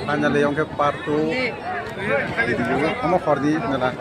Finally, yung part 2. Kamu kordi nila.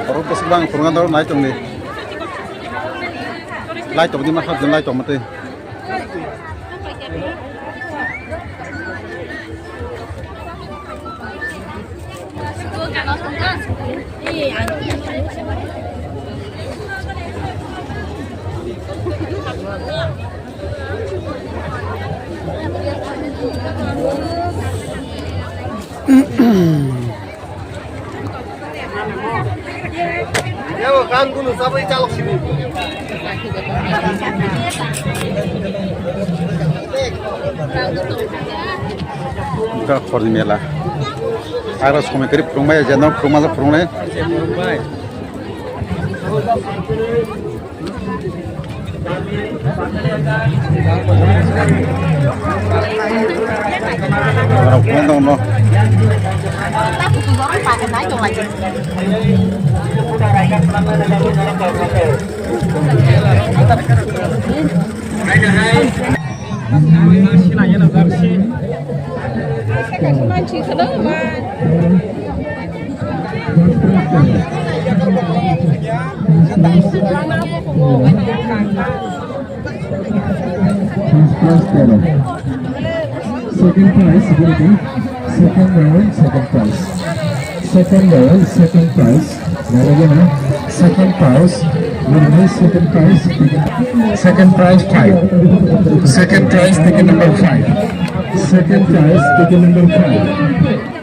Baru pas bang, kurungan tahu naik dong nih. Naik dong di mana? Jangan naik dong mati. Yo, kan dulu sampai calok sini. Enggak kordi mela. Harus kami kerip rumah ya, jangan rumah lah rumah. Orang pulang dong no. Second prize will be second round, second prize. Second round, second prize. Second prize will be second prize. Second prize 5. Second prize ticket number 5. Second prize ticket number 5.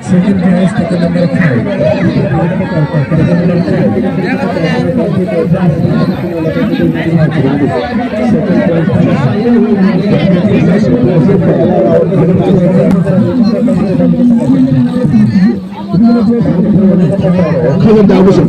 Second prize ticket number 5. Kalian tahu sih?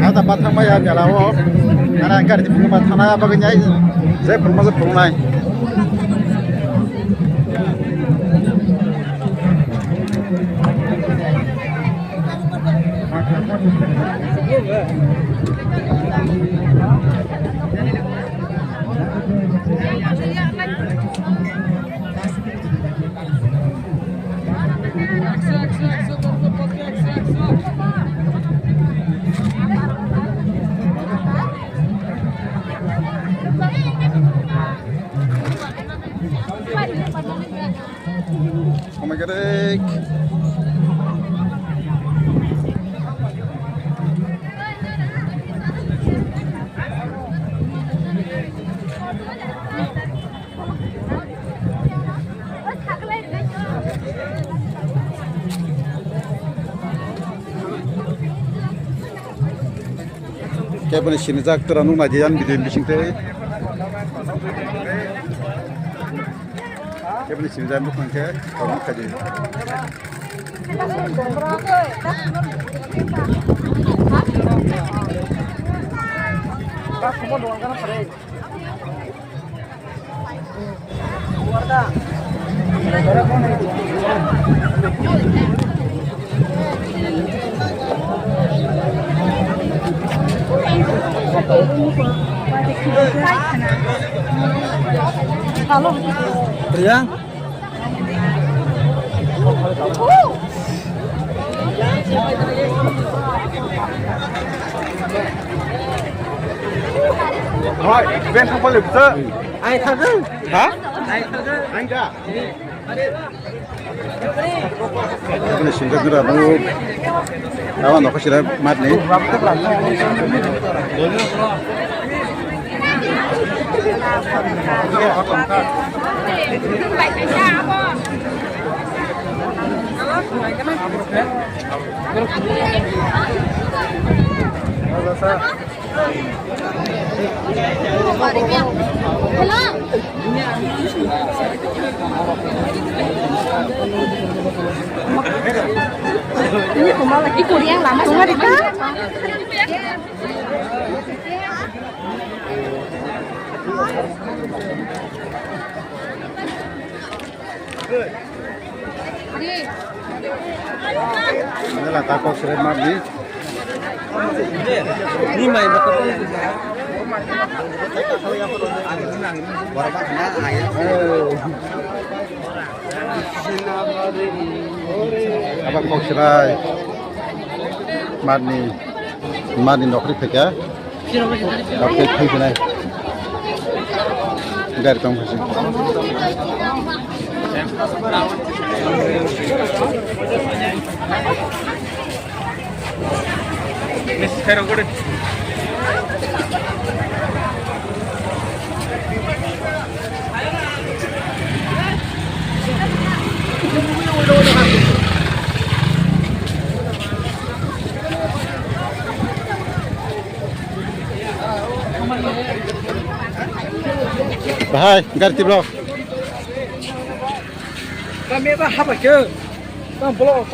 Ada batang maya galawo, karena angkat di rumah tanah baginya, saya rumah sepulai. Oh my god. Kayak punya sini jak teranu najian video bising teh. Kayak punya sini jak bukan kayak kamu kaji. Riang. Rồi, bên không có lực sơ. Ai thật đó? Hả? Ai thật đó? Anh ra. Cái này sinh ra nó nào nó có gì đấy mát này. Ini cuma lagi kuliah lama semua di kan? Ini lah takut seret mát đi. Ni mày mà tôi Abang kau serai mát đi nokri phekya. Nokri phek này. Gari tong phese. Sekarang gue Bahai, ganti blok. kami apa ke? Bang blok.